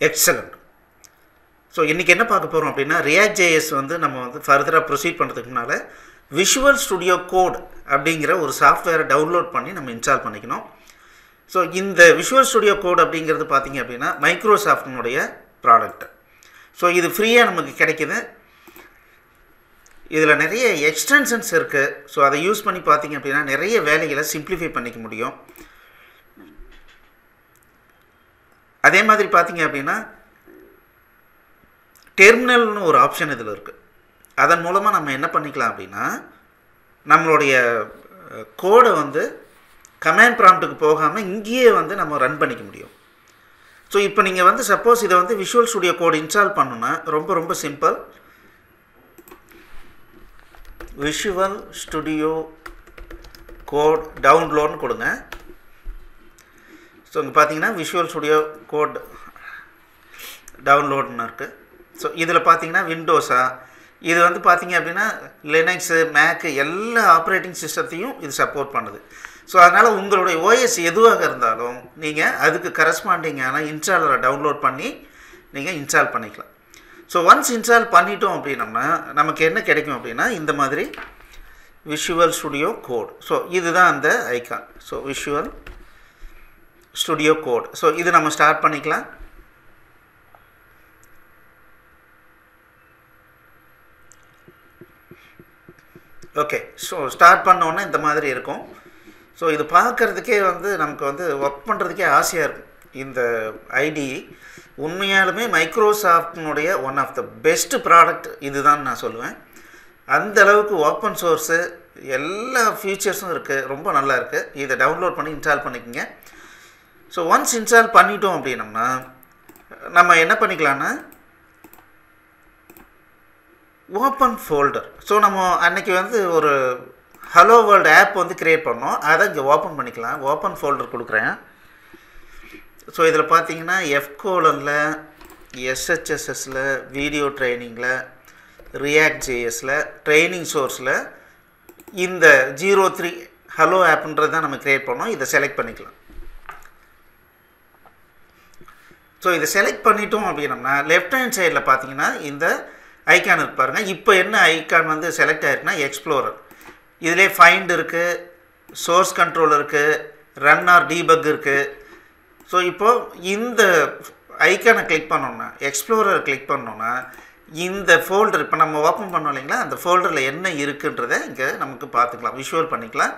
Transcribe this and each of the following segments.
Excellent. So இன்றைக்கி என்ன பார்க்க போகிறோம் அப்படின்னா, ReactJS வந்து நம்ம வந்து ஃபர்தராக ப்ரொசீட் பண்ணுறதுக்கு முன்னால் விஷுவல் ஸ்டுடியோ கோட் அப்படிங்கிற ஒரு சாஃப்ட்வேரை டவுன்லோட் பண்ணி நம்ம இன்ஸ்டால் பண்ணிக்கணும். ஸோ இந்த விஷுவல் ஸ்டுடியோ கோட் அப்படிங்கிறது பார்த்திங்க அப்படின்னா மைக்ரோசாஃப்டினுடைய ப்ராடக்ட். ஸோ இது ஃப்ரீயாக நமக்கு கிடைக்கிது. இதில் நிறைய எக்ஸ்டென்ஷன்ஸ் இருக்குது. ஸோ அதை யூஸ் பண்ணி பார்த்திங்க அப்படின்னா நிறைய வேலைகளை சிம்பிளிஃபை பண்ணிக்க முடியும். அதே மாதிரி பார்த்திங்க அப்படின்னா டெர்மினல்னு ஒரு ஆப்ஷன் இதில் இருக்குது. அதன் மூலமாக நம்ம என்ன பண்ணிக்கலாம் அப்படின்னா, நம்மளுடைய கோடை வந்து கமாண்ட் ப்ராம்ப்ட்டுக்கு போகாமல் இங்கேயே வந்து நம்ம ரன் பண்ணிக்க முடியும். ஸோ இப்போ நீங்கள் வந்து சப்போஸ் இதை வந்து விஷுவல் ஸ்டுடியோ கோட் இன்ஸ்டால் பண்ணணுன்னா ரொம்ப சிம்பிள். விஷுவல் ஸ்டுடியோ கோட் டவுன்லோட்னு கொடுங்க. ஸோ இங்கே பார்த்தீங்கன்னா விஷுவல் ஸ்டுடியோ கோட் டவுன்லோட்னு இருக்குது. ஸோ இதில் பார்த்தீங்கன்னா விண்டோஸா, இது வந்து பார்த்திங்க அப்படின்னா லினக்ஸு, மேக்கு எல்லா ஆப்ரேட்டிங் சிஸ்டத்தையும் இது சப்போர்ட் பண்ணுது. ஸோ அதனால் உங்களுடைய ஓஎஸ் எதுவாக இருந்தாலும் நீங்கள் அதுக்கு கரஸ்பாண்டிங்கான இன்ஸ்டாலரை டவுன்லோட் பண்ணி நீங்கள் இன்ஸ்டால் பண்ணிக்கலாம். ஸோ ஒன்ஸ் இன்ஸ்டால் பண்ணிட்டோம் அப்படின்னம்னா நமக்கு என்ன கிடைக்கும் அப்படின்னா இந்த மாதிரி விஷுவல் ஸ்டுடியோ கோட். ஸோ இதுதான் அந்த icon. So visual studio code. So இது நம்ம ஸ்டார்ட் பண்ணிக்கலாம். ஓகே, ஸோ ஸ்டார்ட் பண்ணோன்னே இந்த மாதிரி இருக்கும். ஸோ இது பார்க்குறதுக்கே வந்து நமக்கு வந்து ஒர்க் பண்ணுறதுக்கே ஆசையாக இருக்கும். இந்த ஐடி உண்மையாலுமே மைக்ரோசாஃப்டினுடைய one of the best product இதுதான் நான் சொல்லுவேன். அந்த அளவுக்கு ஓப்பன் சோர்ஸு எல்லா ஃபீச்சர்ஸும் இருக்குது, ரொம்ப நல்லா இருக்குது. இதை டவுன்லோட் பண்ணி இன்ஸ்டால் பண்ணிக்கோங்க. ஸோ ஒன்ஸ் இன்ஸ்டால் பண்ணிட்டோம் அப்படின்னம்னா நம்ம என்ன பண்ணிக்கலான்னா ஓப்பன் ஃபோல்டர். ஸோ நம்ம அன்றைக்கி வந்து ஒரு ஹலோ வேர்ல்டு ஆப் வந்து க்ரியேட் பண்ணோம், அதை இங்கே ஓப்பன் பண்ணிக்கலாம். ஓப்பன் ஃபோல்டர் கொடுக்குறேன். ஸோ இதில் பார்த்தீங்கன்னா F:, SHSSல, வீடியோ ட்ரைனிங்கில், ReactJSல, ட்ரைனிங் சோர்ஸில் இந்த 03 ஹலோ ஆப்புன்றது தான் நம்ம க்ரியேட் பண்ணோம். இதை செலக்ட் பண்ணிக்கலாம். ஸோ இதை செலக்ட் பண்ணிட்டோம் அப்படின்னம்னா லெஃப்ட் ஹேண்ட் சைடில் பார்த்தீங்கன்னா இந்த ஐக்கான் இருக்கு பாருங்கள். இப்போ என்ன ஐக்கான் வந்து செலக்ட் ஆகிருக்குன்னா எக்ஸ்ப்ளோரர். இதிலே ஃபைண்ட் இருக்குது, சோர்ஸ் கண்ட்ரோல் இருக்குது, ரன் ஆர் டீபக் இருக்குது. ஸோ இப்போது இந்த ஐக்கானை கிளிக் பண்ணோன்னா, எக்ஸ்ப்ளோரரை கிளிக் பண்ணோன்னா இந்த ஃபோல்டர் இப்போ நம்ம ஓப்பன் பண்ணோம் இல்லைங்களா, அந்த ஃபோல்டரில் என்ன இருக்குன்றதை இங்கே நமக்கு பார்த்துக்கலாம், விஷுவல் பண்ணிக்கலாம்.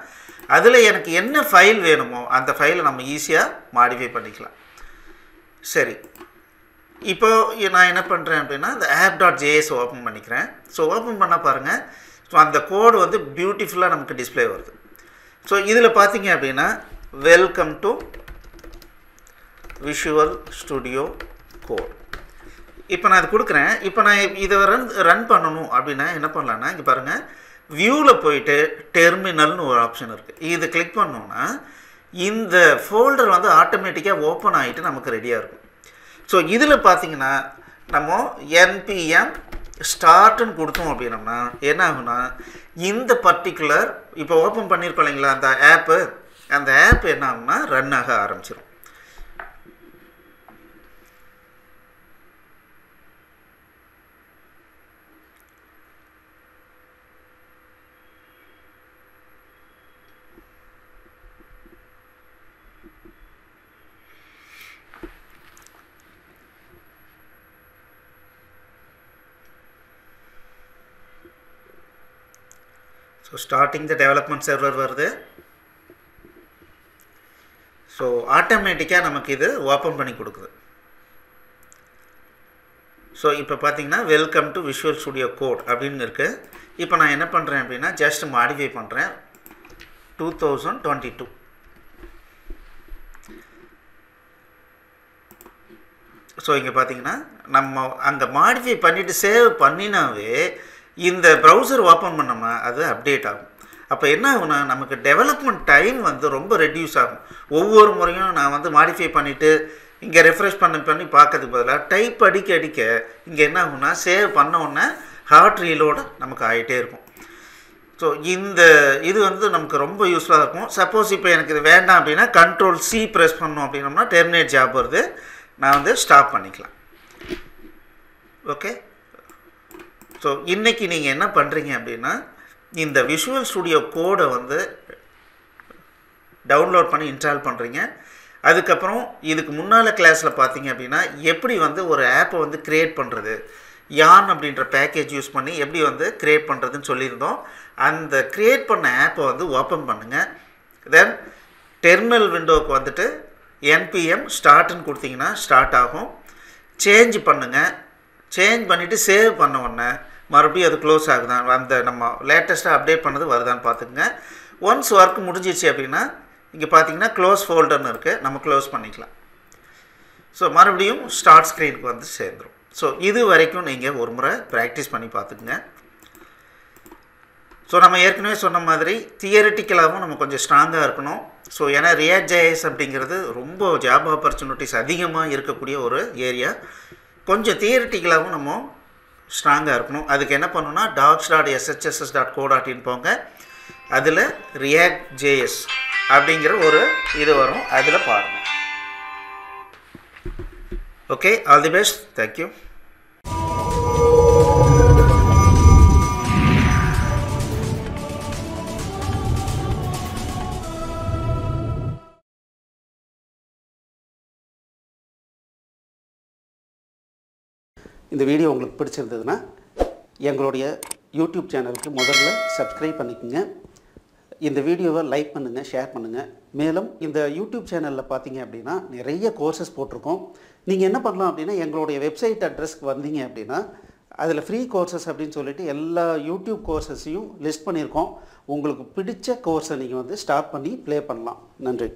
அதில் எனக்கு என்ன ஃபைல் வேணுமோ அந்த ஃபைலை நம்ம ஈஸியாக மாடிஃபை பண்ணிக்கலாம். சரி, இப்போது நான் என்ன பண்ணுறேன் அப்படின்னா இந்த app.js ஓப்பன் பண்ணிக்கிறேன். ஸோ ஓப்பன் பண்ணால் பாருங்கள், ஸோ அந்த கோடு வந்து பியூட்டிஃபுல்லாக நமக்கு டிஸ்பிளே வருது. ஸோ இதில் பார்த்தீங்க அப்படின்னா welcome to visual studio code. இப்போ நான் இது கொடுக்குறேன். இப்போ நான் இதை ரன் பண்ணணும் அப்படின்னா என்ன பண்ணலான்னா இங்கே பாருங்கள், வியூவில் போயிட்டு டெர்மினல்னு ஒரு ஆப்ஷன் இருக்குது. இது கிளிக் பண்ணோன்னா இந்த ஃபோல்டர் வந்து ஆட்டோமேட்டிக்காக ஓப்பன் ஆகிட்டு நமக்கு ரெடியாக இருக்கும். ஸோ இதில் பார்த்தீங்கன்னா நம்ம npm ஸ்டார்ட்னு கொடுத்தோம் அப்படின்னம்னா என்ன ஆகுனா இந்த பர்டிகுலர் இப்போ ஓப்பன் பண்ணியிருக்கோம் இல்லைங்களா அந்த ஆப் என்ன ஆகுனா ரன் ஆக ஆரம்பிச்சிடும். So starting the development server வருது. ஸோ ஆட்டோமேட்டிக்காக நமக்கு இது ஓப்பன் பண்ணி கொடுக்குது. ஸோ இப்போ பார்த்தீங்கன்னா welcome to visual studio code அப்படின்னு இருக்குது. இப்போ நான் என்ன பண்ணுறேன் அப்படின்னா ஜஸ்ட் மாடிஃபை பண்ணுறேன் 2022. ஸோ இங்கே பார்த்தீங்கன்னா நம்ம அங்கே மாடிஃபை பண்ணிவிட்டு சேவ் பண்ணினாவே இந்த ப்ரௌசர் ஓப்பன் பண்ணோம்னா அது அப்டேட் ஆகும். அப்போ என்ன ஆகுனா நமக்கு டெவலப்மெண்ட் டைம் வந்து ரொம்ப ரெடியூஸ் ஆகும். ஒவ்வொரு முறையும் நான் வந்து மாடிஃபை பண்ணிவிட்டு இங்கே ரெஃப்ரெஷ் பண்ணி பார்க்கறதுக்கு பதிலாக டைப் அடிக்க இங்கே என்ன ஆகுனா சேவ் பண்ணோன்னே ஹார்ட் ரீலோடு நமக்கு ஆகிட்டே இருக்கும். ஸோ இந்த இது வந்து நமக்கு ரொம்ப யூஸ்ஃபுல்லாக இருக்கும். சப்போஸ் இப்போ எனக்கு இது வேண்டாம் அப்படின்னா Ctrl+C ப்ரெஸ் பண்ணோம் அப்படின்னோம்னா டெர்மினேட் ஜாப் வருது. நான் வந்து ஸ்டாப் பண்ணிக்கலாம். ஓகே. ஸோ இன்றைக்கி நீங்கள் என்ன பண்ணுறீங்க அப்படின்னா இந்த விஷுவல் ஸ்டுடியோ கோடை வந்து டவுன்லோட் பண்ணி இன்ஸ்டால் பண்ணுறீங்க. அதுக்கப்புறம் இதுக்கு முன்னால் கிளாஸில் பார்த்தீங்க அப்படின்னா எப்படி வந்து ஒரு ஆப்பை வந்து க்ரியேட் பண்ணுறது, யான் அப்படின்ற பேக்கேஜ் யூஸ் பண்ணி எப்படி வந்து க்ரியேட் பண்ணுறதுன்னு சொல்லியிருந்தோம். அந்த க்ரியேட் பண்ண ஆப்பை வந்து ஓப்பன் பண்ணுங்கள். தென் டெர்மினல் விண்டோவுக்கு வந்துட்டு npm ஸ்டார்ட்னு கொடுத்தீங்கன்னா ஸ்டார்ட் ஆகும். சேஞ்ச் பண்ணுங்கள். சேஞ்ச் பண்ணிவிட்டு சேவ் பண்ண உடனே மறுபடியும் அது க்ளோஸ் ஆகுதான், அந்த நம்ம லேட்டஸ்ட்டாக அப்டேட் பண்ணது வருதான்னு பார்த்துக்குங்க. ஒன்ஸ் ஒர்க் முடிஞ்சிச்சு அப்படின்னா இங்கே பார்த்தீங்கன்னா க்ளோஸ் ஃபோல்டர்னு இருக்குது, நம்ம க்ளோஸ் பண்ணிக்கலாம். ஸோ மறுபடியும் ஸ்டார்ட் ஸ்க்ரீனுக்கு வந்து சேர்ந்துடும். ஸோ இது வரைக்கும் நீங்கள் ஒரு முறை ப்ராக்டிஸ் பண்ணி பார்த்துக்குங்க. ஸோ நம்ம ஏற்கனவே சொன்ன மாதிரி தியரிட்டிக்கலாகவும் நம்ம கொஞ்சம் ஸ்ட்ராங்காக இருக்கணும். ஸோ ஏன்னா ReactJS அப்படிங்கிறது ரொம்ப ஜாப் ஆப்பர்ச்சுனிட்டிஸ் அதிகமாக இருக்கக்கூடிய ஒரு ஏரியா. கொஞ்சம் தியரிட்டிக்கலாகவும் நம்ம ஸ்ட்ராங்காக இருக்கணும். அதுக்கு என்ன பண்ணணும்னா docs.shss.co.in போங்க. அதில் ReactJS அப்படிங்கிற ஒரு இது வரும், அதில் பாருங்கள். Okay, all the best. Thank you. இந்த வீடியோ உங்களுக்கு பிடிச்சிருந்ததுன்னா எங்களுடைய யூடியூப் சேனலுக்கு முதல்ல சப்ஸ்கிரைப் பண்ணிக்கோங்க. இந்த வீடியோவை லைக் பண்ணுங்கள், ஷேர் பண்ணுங்கள். மேலும் இந்த யூடியூப் சேனலில் பார்த்தீங்க அப்படின்னா நிறைய கோர்சஸ் போட்டிருக்கோம். நீங்கள் என்ன பண்ணலாம் அப்படின்னா எங்களுடைய வெப்சைட் அட்ரஸ்க்கு வந்தீங்க அப்படின்னா அதில் ஃப்ரீ கோர்சஸ் அப்படின்னு சொல்லிட்டு எல்லா யூடியூப் கோர்சஸையும் லிஸ்ட் பண்ணியிருக்கோம். உங்களுக்கு பிடிச்ச கோர்ஸை நீங்கள் வந்து ஸ்டார்ட் பண்ணி ப்ளே பண்ணலாம். நன்றி.